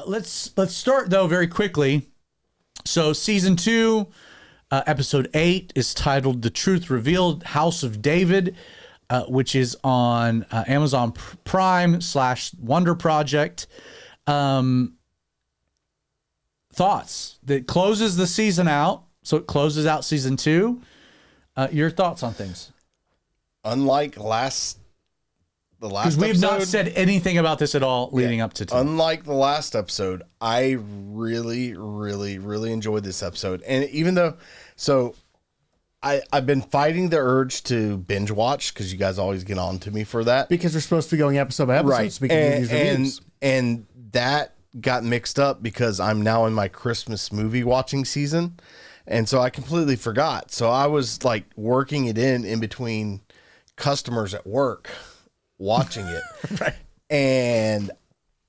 Let's start though very quickly. So season 2, episode 8 is titled "The Truth Revealed: House of David," which is on Amazon Prime / Wonder Project. Thoughts? That closes the season out, so it closes out season 2. Your thoughts on things? Unlike the last because we have not said anything about this at all leading up to today. Unlike the last episode, I really, really, really enjoyed this episode. And even though, I've been fighting the urge to binge watch because you guys always get on to me for that. Because we're supposed to be going episode by episode, right. so we can do these reviews. And that got mixed up because I'm now in my Christmas movie watching season. And so I completely forgot. So I was like working it in between customers at work watching it. Right. And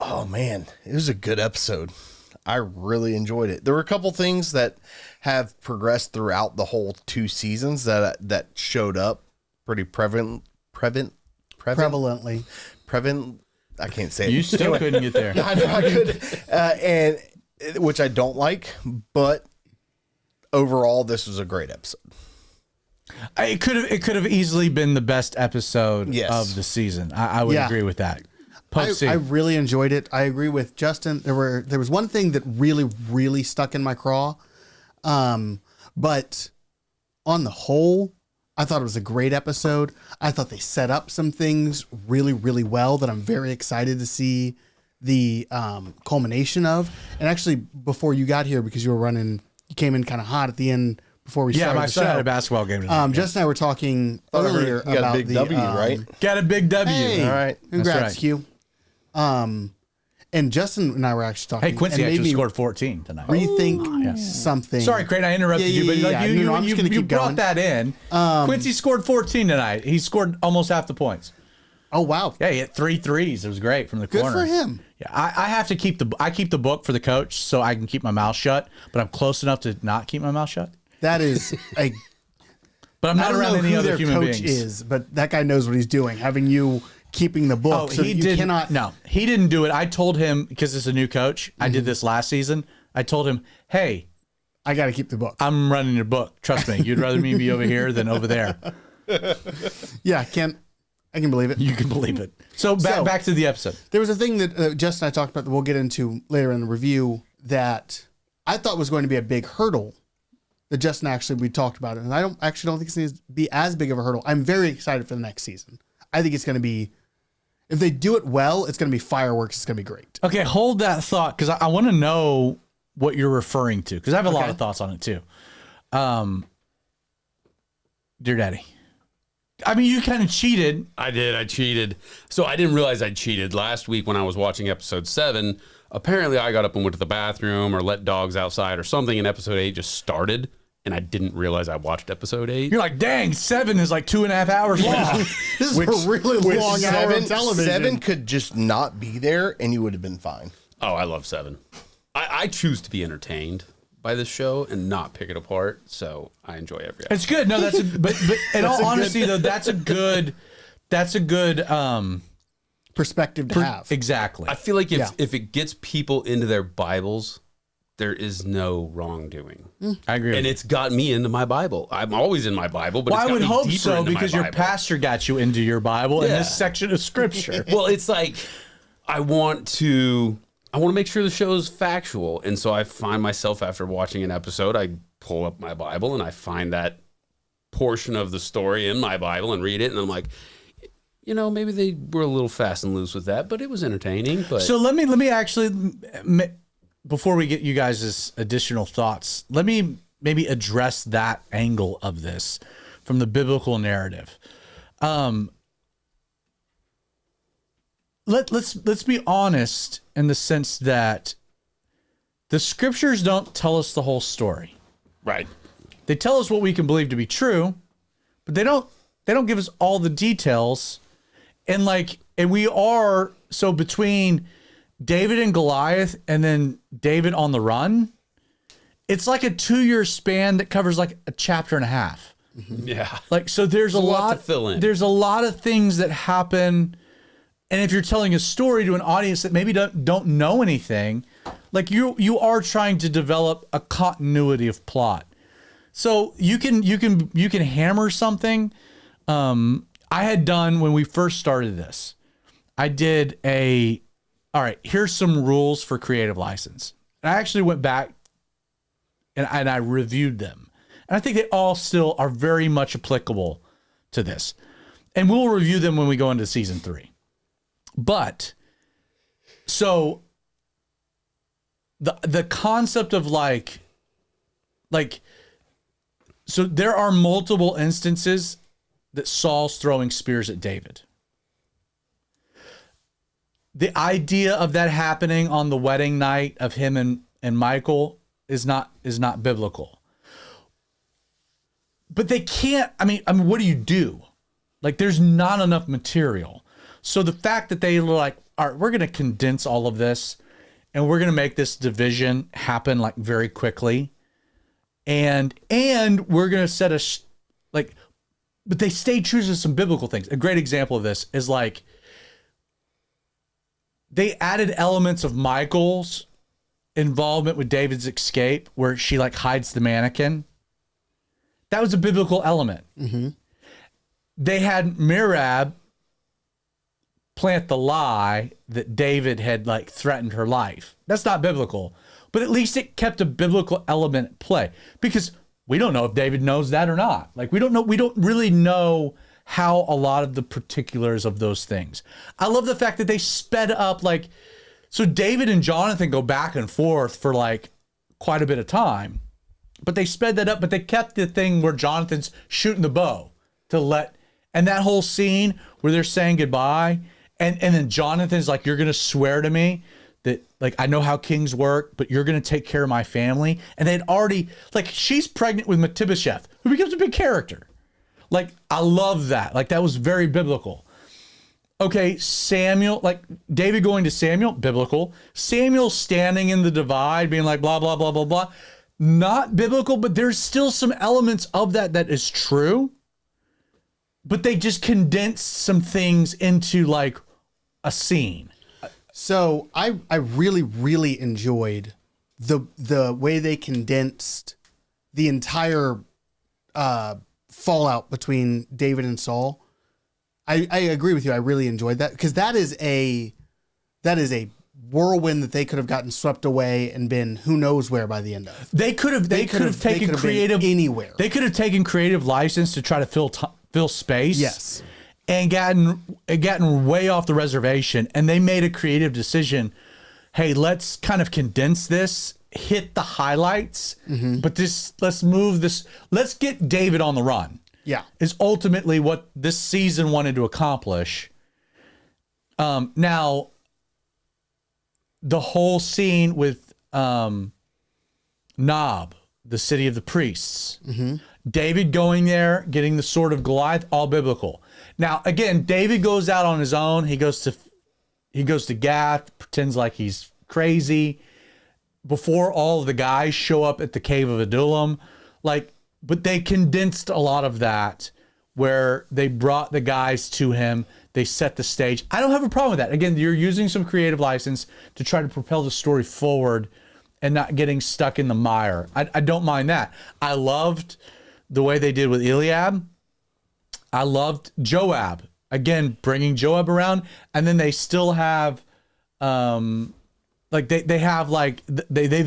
oh man, it was a good episode. I really enjoyed it. There were a couple things that have progressed throughout the whole 2 seasons that showed up pretty prevalently. I can't say it. You still couldn't get there. I know I could, and which I don't like, but overall, this was a great episode. It could have easily been the best episode Yes. of the season. I would agree with that. I really enjoyed it. I agree with Justin. There was one thing that really, really stuck in my craw. But on the whole, I thought it was a great episode. I thought they set up some things really, really well that I'm very excited to see the culmination of. And actually, before you got here, because you came in kind of hot at the end before we started my the son show. had a basketball game tonight. Justin and I were talking earlier You got about a big the W, right? Got a big W. Hey, All right. congrats, That's right. Q. And Justin and I were actually talking. Hey, Quincy and made actually me scored 14 tonight. rethink something. Sorry, Craig, I interrupted you, but I'm just gonna you keep brought going. that in. Quincy scored 14 tonight. He scored almost half the points. Oh wow! Yeah, he hit 3 threes. It was great from the Good corner. for him. Yeah, I have to keep the book for the coach so I can keep my mouth shut, but I'm close enough to not keep my mouth shut. That is a. But I'm I not don't around know any who other their human coach beings. is, but that guy knows what he's doing. Having you keeping the book, so that you cannot. No, he didn't do it. I told him because it's a new coach. I did this last season. I told him, "Hey, I got to keep the book." I'm running your book. Trust me. You'd rather me be over here than over there. Yeah, I can believe it. You can believe it. So back to the episode. There was a thing that Justin and I talked about that we'll get into later in the review that I thought was going to be a big hurdle. That Justin we talked about it, and I don't think it's going to be as big of a hurdle. I'm very excited for the next season. I think it's going to be, if they do it well, it's going to be fireworks. It's going to be great. Okay, hold that thought because I want to know what you're referring to because I have a lot of thoughts on it too. Dear Daddy. I mean, you kind of cheated. I did. I cheated. So I didn't realize I cheated. Last week when I was watching episode 7, apparently I got up and went to the bathroom or let dogs outside or something, and episode 8 just started, and I didn't realize I watched episode 8. You're like, dang, 7 is like 2.5 hours long. This is a really long hour of television. 7 could just not be there, and you would have been fine. Oh, I love 7. I choose to be entertained by this show and not pick it apart, so I enjoy every episode. It's good. No, but in all honesty though, that's a good perspective to have. Exactly. I feel like if it gets people into their Bibles, there is no wrongdoing. I agree. And it's got me into my Bible. I'm always in my Bible, but well, it's I got would me hope deeper so into my because your Bible. pastor got you into your Bible in Yeah. this section of scripture. Well, it's like I want to make sure the show is factual, and so I find myself after watching an episode, I pull up my Bible and I find that portion of the story in my Bible and read it, and I'm like, maybe they were a little fast and loose with that, but it was entertaining. But So let me actually, before we get you guys' additional thoughts, let me maybe address that angle of this from the biblical narrative. Let's be honest in the sense that the scriptures don't tell us the whole story. right. They tell us what we can believe to be true, but they don't give us all the details. And we are so between David and Goliath and then David on the run, it's like a 2-year span that covers like a chapter and a half. Yeah. So there's a lot to fill in. There's a lot of things that happen And if you're telling a story to an audience that maybe don't know anything, like you are trying to develop a continuity of plot. So you can hammer something. I had done when we first started this. I did all right, here's some rules for creative license. And I actually went back and I reviewed them. And I think they all still are very much applicable to this. And we'll review them when we go into season 3. But so the concept of like so there are multiple instances that Saul's throwing spears at David. The idea of that happening on the wedding night of him and Michael is not biblical. But they can't, I mean, what do you do? Like, there's not enough material. So the fact that they were like, all right, we're going to condense all of this and we're going to make this division happen like very quickly. And we're going to set but they stayed true to some biblical things. A great example of this is like, they added elements of Michael's involvement with David's escape where she like hides the mannequin. That was a biblical element. Mm-hmm. They had Mirab plant the lie that David had like threatened her life. That's not biblical, but at least it kept a biblical element at play because we don't know if David knows that or not. Like we don't really know how a lot of the particulars of those things. I love the fact that they sped up like, so David and Jonathan go back and forth for like quite a bit of time, but they sped that up, but they kept the thing where Jonathan's shooting the bow and that whole scene where they're saying goodbye. And then Jonathan's like, you're going to swear to me that like, I know how kings work, but you're going to take care of my family. And they'd already like, she's pregnant with Mephibosheth, who becomes a big character. Like, I love that. Like, that was very biblical. Okay, Samuel, like David going to Samuel, biblical. Samuel standing in the divide, being like, blah, blah, blah, blah, blah. Not biblical, but there's still some elements of that is true. But they just condensed some things into like a scene. So I really, really enjoyed the way they condensed the entire fallout between David and Saul. I agree with you. I really enjoyed that because that is a whirlwind that they could have gotten swept away and been who knows where by the end of. They could have taken creative anywhere. They could have taken creative license to try to fill space. Yes. And gotten way off the reservation, and they made a creative decision. Hey, let's kind of condense this, hit the highlights, but let's move this. Let's get David on the run. Yeah, is ultimately what this season wanted to accomplish. Now, the whole scene with Nob, the city of the priests, David going there, getting the sword of Goliath, all biblical. Now, again, David goes out on his own. He goes to Gath, pretends like he's crazy before all of the guys show up at the cave of Adullam. But they condensed a lot of that where they brought the guys to him. They set the stage. I don't have a problem with that. Again, you're using some creative license to try to propel the story forward and not getting stuck in the mire. I don't mind that. I loved the way they did with Eliab. I loved Joab. Again, bringing Joab around. And then they still have, they've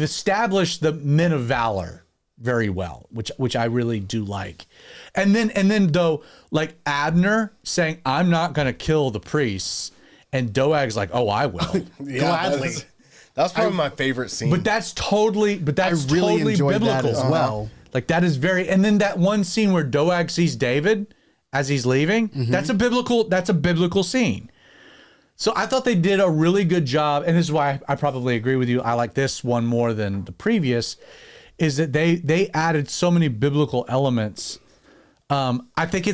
established the men of valor very well, which I really do like. And then though, like Abner saying, I'm not going to kill the priests. And Doag's like, oh, I will. Gladly. That's probably my favorite scene. But that's totally enjoyed biblical that as well. Like that is and then that one scene where Doag sees David as he's leaving, that's a biblical scene. So I thought they did a really good job. And this is why I probably agree with you. I like this one more than the previous, is that they added so many biblical elements. I think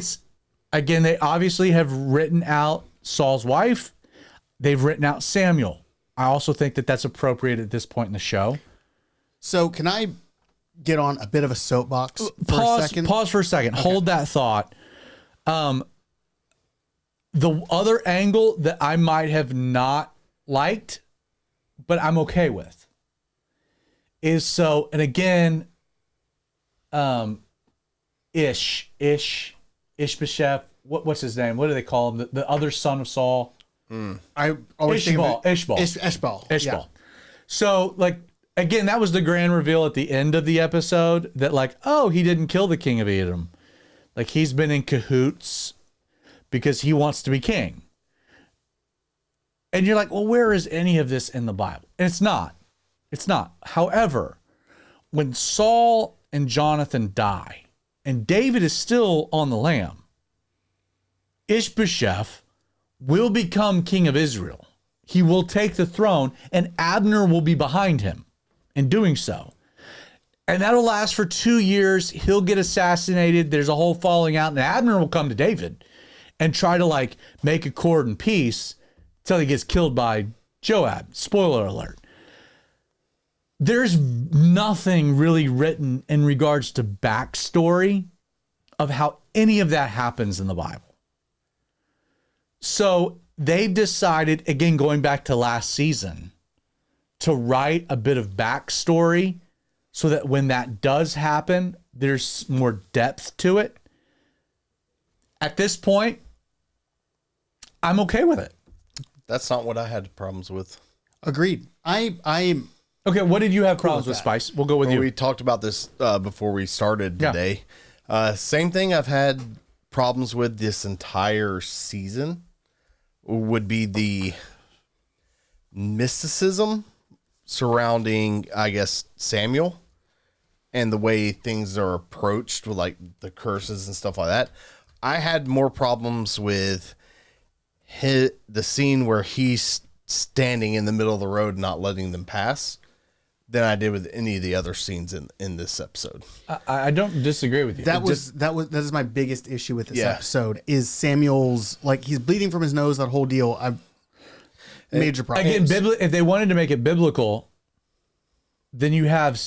they obviously have written out Saul's wife. They've written out Samuel. I also think that that's appropriate at this point in the show. So can I get on a bit of a soapbox for a second? Pause for a second. Okay. Hold that thought. The other angle that I might have not liked, but I'm okay with, is so, and again, Ishbosheth, what's his name? What do they call him? The other son of Saul? I always think of Ishbal. Ishbal. Ishbal. Yeah. So, like, again, that was the grand reveal at the end of the episode that, like, oh, he didn't kill the king of Edom. Like, he's been in cahoots because he wants to be king. And you're like, well, where is any of this in the Bible? And it's not. It's not. However, when Saul and Jonathan die, and David is still on the lam, Ishbosheth will become king of Israel. He will take the throne, and Abner will be behind him in doing so. And that'll last for 2 years. He'll get assassinated. There's a whole falling out, and Abner will come to David and try to, like, make accord and peace till he gets killed by Joab. Spoiler alert. There's nothing really written in regards to backstory of how any of that happens in the Bible. So they decided, again, going back to last season, to write a bit of backstory so that when that does happen, there's more depth to it. At this point, I'm okay with it. That's not what I had problems with. Agreed. I'm Okay, what did you have problems with with, that. Spice? We'll go with Well, you. we talked about this before we started Yeah. today. Same thing I've had problems with this entire season would be the mysticism surrounding, I guess, Samuel and the way things are approached with, like, the curses and stuff like that. I had more problems with the scene where he's standing in the middle of the road not letting them pass than I did with any of the other scenes in this episode. I don't disagree with you. that is my biggest issue with this Yeah. episode is Samuel's, like, he's bleeding from his nose, that whole deal. Major problem. Again, if they wanted to make it biblical, then you have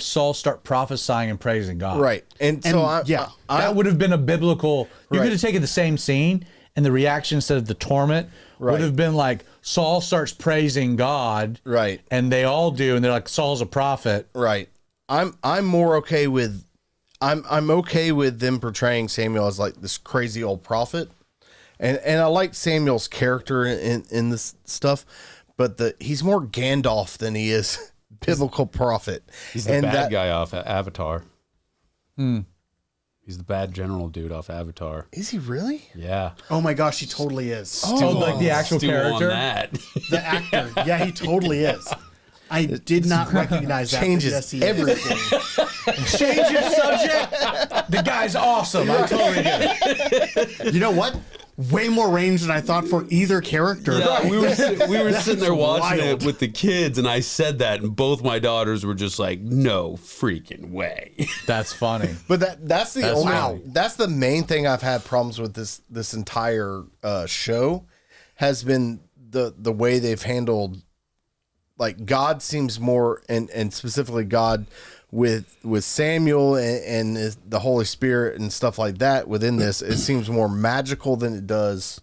Saul start prophesying and praising God. Right. And so That would have been a biblical. You Right. could have taken the same scene, and the reaction instead of the torment would Right. have been like Saul starts praising God, Right. and they all do, and they're like, Saul's a prophet. Right. I'm more okay with I'm okay with them portraying Samuel as, like, this crazy old prophet. And I like Samuel's character in this stuff, but he's more Gandalf than he is biblical prophet. He's the bad guy off Avatar. He's the bad general dude off Avatar. Is he really? Yeah. Oh my gosh, he totally is. Oh, like the actual Stew character. on that. The actor. Yeah, he totally is. I did not recognize that. Changes Yes, he is. everything. Change of subject. The guy's awesome. I totally get it. You know what? Way more range than I thought for either character. Yeah, we were sitting there watching wild. it with the kids, and I said that, and both my daughters were just like, "No freaking way!" That's funny. But that's the only funny. that's the main thing I've had problems with this entire show has been the way they've handled, like, God seems more and specifically God with Samuel and the Holy Spirit and stuff like that within this. It seems more magical than it does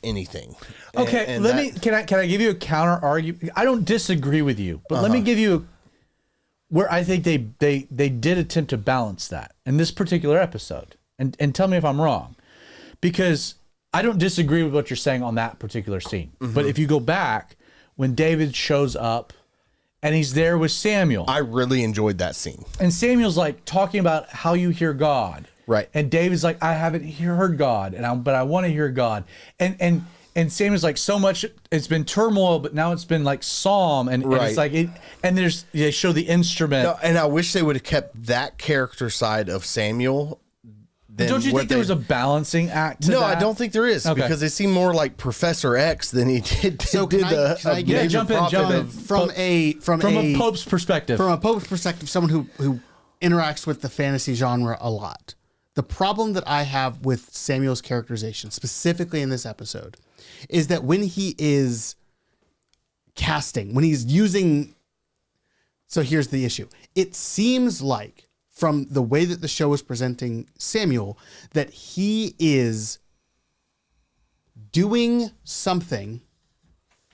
anything. Okay, can I give you a counter argument? I don't disagree with you, but let me give you where I think they did attempt to balance that in this particular episode, and tell me if I'm wrong, because I don't disagree with what you're saying on that particular scene. But if you go back when David shows up and he's there with Samuel, I really enjoyed that scene. and Samuel's like talking about how you hear God. Right. And David's like, I haven't heard God, but I want to hear God. And Samuel's like, so much, it's been turmoil, but now it's been like psalm, and it's like and they show the instrument. No, and I wish they would have kept that character side of Samuel. Don't you think there was a balancing act to No, that? I don't think there is, Okay. because they seem more like Professor X than he did. So can I get- major jump in, prophet jump in. of- From a Pope's perspective. From a Pope's perspective, someone who interacts with the fantasy genre a lot. The problem that I have with Samuel's characterization, specifically in this episode, is that when he is casting, when he's using... So here's the issue. It seems like, from the way that the show is presenting Samuel, that he is doing something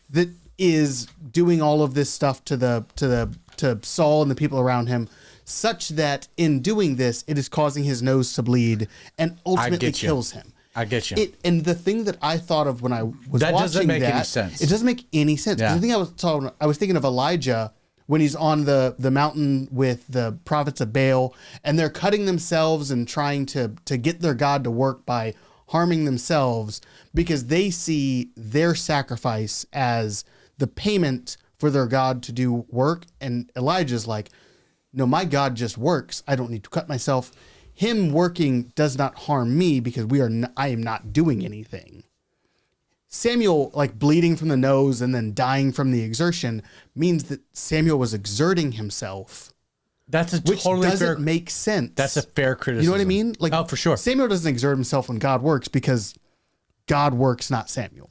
that is doing all of this stuff to Saul and the people around him, such that in doing this, it is causing his nose to bleed and ultimately kills him. I get you. And the thing that I thought of when I was that watching doesn't make that, any sense. It doesn't make any sense. Yeah. The thing I was thinking of Elijah when he's on the mountain with the prophets of Baal, and they're cutting themselves and trying to get their God to work by harming themselves because they see their sacrifice as the payment for their God to do work. And Elijah's like, no, my God just works. I don't need to cut myself. Him working does not harm me because I am not doing anything. Samuel, like bleeding from the nose and then dying from the exertion, means that Samuel was exerting himself. That's a Which totally doesn't fair. make sense. That's a fair criticism. You know what I mean? Like, oh, for sure. Samuel doesn't exert himself when God works because God works, not Samuel.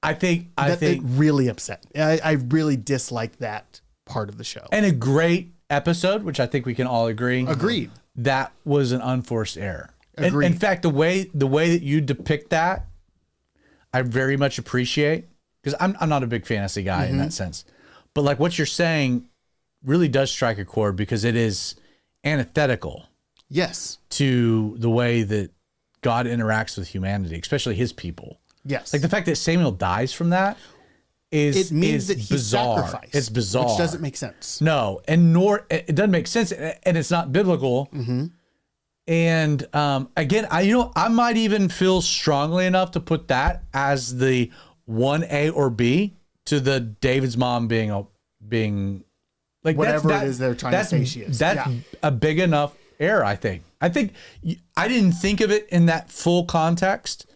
I think It really upset me. I really dislike that part of the show. and a great episode, which I think we can all agree. Agreed. That was an unforced error. Agreed. In fact, the way that you depict that, I very much appreciate, because I'm not a big fantasy guy in that sense. But like what you're saying really does strike a chord because it is antithetical Yes. to the way that God interacts with humanity, especially his people. Yes. Like the fact that Samuel dies from that it means that he's bizarre. sacrificed. It's bizarre. Which doesn't make sense. No, and nor it doesn't make sense, and it's not biblical. And again, I might even feel strongly enough to put that as the 1A or B to the David's mom being like Whatever it is they're trying to say she is. That's Yeah. a big enough error, I think. I didn't think of it in that full context,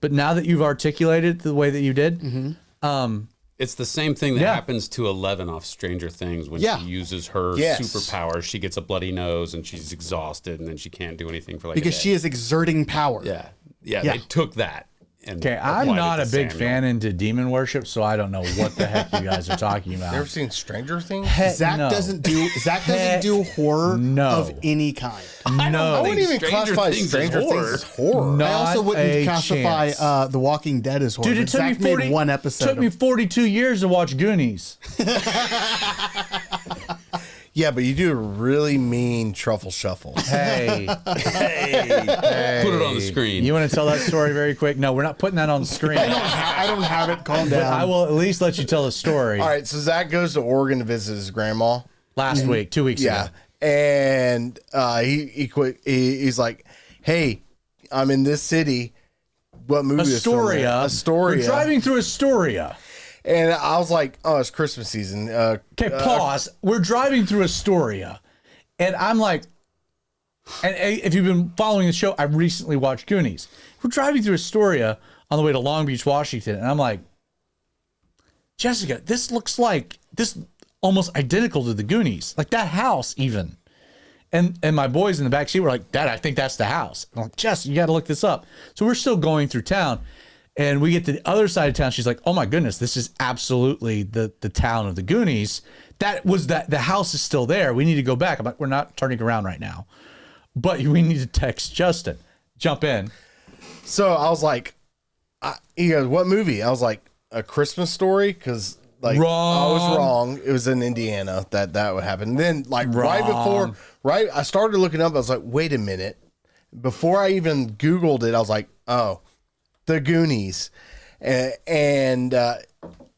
but now that you've articulated it the way that you did, It's the same thing that Yeah. happens to Eleven off Stranger Things when Yeah. she uses her Yes. superpowers. She gets a bloody nose and she's exhausted, and then she can't do anything for like Because a day. she is exerting power. Yeah. Yeah. They took that. And okay, I'm applied it not to a big Samuel. fan into demon worship, so I don't know what the heck you guys are talking about. You ever seen Stranger Things? Heck Zach no. doesn't do horror no. of any kind. No. I wouldn't even Stranger classify Things Stranger as Things horror. as horror. No. I also Not wouldn't a classify chance. The Walking Dead as horror. Dude, it took Zach me 40 made one episode. Took me 42 years to watch Goonies. Yeah, but you do a really mean truffle shuffle. Hey, Put it on the screen. you want to tell that story very quick? No, we're not putting that on the screen. I don't have it. Calm But down. I will at least let you tell the story. All right, so Zach goes to Oregon to visit his grandma. Last week, 2 weeks Yeah, ago. and he's like, "Hey, I'm in this city. What movie is from there?" Astoria. Astoria. We're driving through Astoria. And I was like, "Oh, it's Christmas season." Okay, pause. We're driving through Astoria. And I'm like, and if you've been following the show, I recently watched Goonies. We're driving through Astoria on the way to Long Beach, Washington. And I'm like, Jessica, this looks like this almost identical to the Goonies. Like that house even. And my boys in the back seat were like, Dad, I think that's the house. I'm like, Jess, you got to look this up. So we're still going through town. And we get to the other side of town. She's like, oh my goodness, this is absolutely the town of the Goonies. The house is still there. We need to go back. I'm like, we're not turning around right now. But we need to text Justin. Jump in. So I was like, he goes, "What movie?" I was like, "A Christmas Story," because like Wrong. I was wrong. It was in Indiana that would happen. And then like Wrong. I started looking up. I was like, "Wait a minute!" Before I even Googled it, I was like, "Oh, the Goonies," and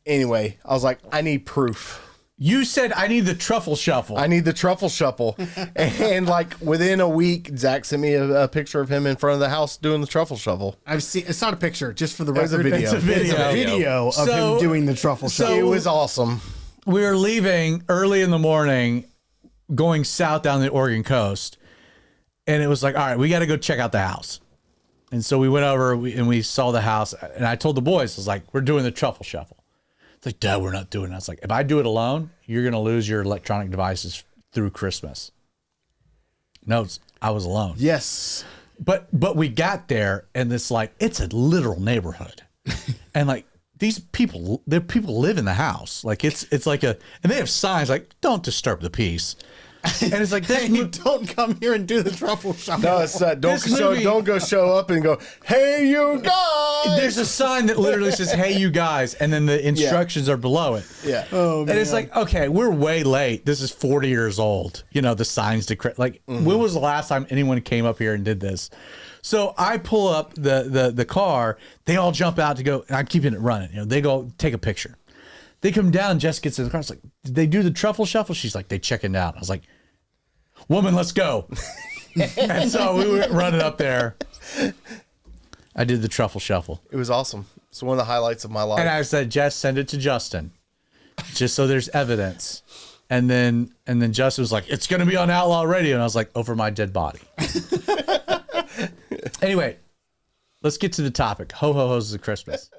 anyway, I was like, "I need proof." You said I need the truffle shuffle. I need the truffle shuffle. And like within a week, Zach sent me a picture of him in front of the house doing the truffle shuffle. I've seen. It's not a picture, just for the was a record. video. It's a video, It's a video of So- him doing the truffle so- show. It was awesome. We were leaving early in the morning, going south down the Oregon coast. And it was like, all right, we got to go check out the house. And so we went over and we saw the house. And I told the boys, I was like, we're doing the truffle shuffle. It's like, Dad, we're not doing it. I was like, if I do it alone, you're going to lose your electronic devices through Christmas. No, I was alone. Yes. But we got there and it's like, it's a literal neighborhood. And like these people live in the house. Like it's like and they have signs like, don't disturb the peace. And it's like, this Hey, don't come here and do the truffle shuffle. No, it's not. This movie- Don't go show up and go, hey, you guys. there's a sign that literally says, hey, you guys. And then the instructions are below it. Yeah. Oh, And it's like, okay, we're way late. This is 40 years old. You know, the signs to like, when was the last time anyone came up here and did this? So I pull up the car. They all jump out to go. And I'm keeping it running. You know, they go take a picture. They come down. Jess gets in the car. It's like, did they do the truffle shuffle? She's like, they chickened out. I was like, woman, let's go. And so we went running up there. I did the truffle shuffle. It was awesome. It's one of the highlights of my life. And I said, Jess, send it to Justin, just so there's evidence. And then Justin was like, it's going to be on Outlaw Radio. And I was like, over my dead body. Anyway, let's get to the topic. Ho, ho, ho's of Christmas.